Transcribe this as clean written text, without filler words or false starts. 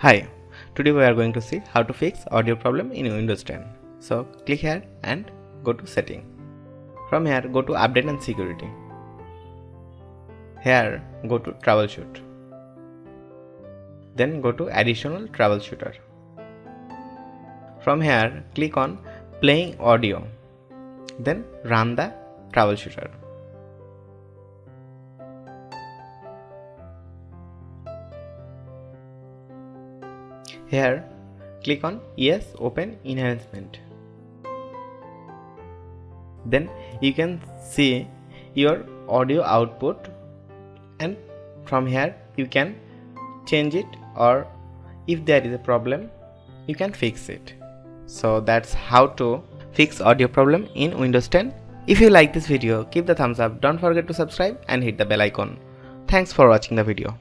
Hi, today we are going to see how to fix audio problem in Windows 10. So click here and go to setting. From here go to update and security. Here go to troubleshoot. Then go to additional troubleshooter. From here click on playing audio. Then run the troubleshooter. Here click on yes, open enhancement. Then you can see your audio output, and from here you can change it, or if there is a problem you can fix it. So that's how to fix audio problem in Windows 10. If you like this video, give the thumbs up, don't forget to subscribe and hit the bell icon. Thanks for watching the video.